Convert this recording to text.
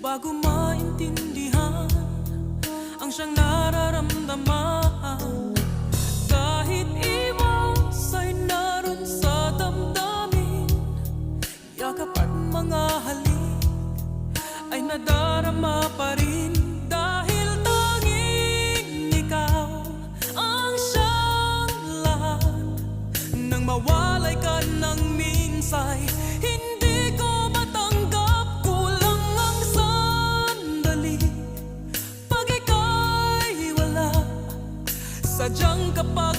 bago maintindihan ang siyang nararamdaman. Kahit iwas ay naroon sa damdamin, yakap at mga halik ay nadarama pa rin. Dahil tanging ikaw ang siyang lahat. Nang mawalay ka ng minsay, hindi ko matanggap. Kulang ang sandali pag ika'y wala. Sadyang kapag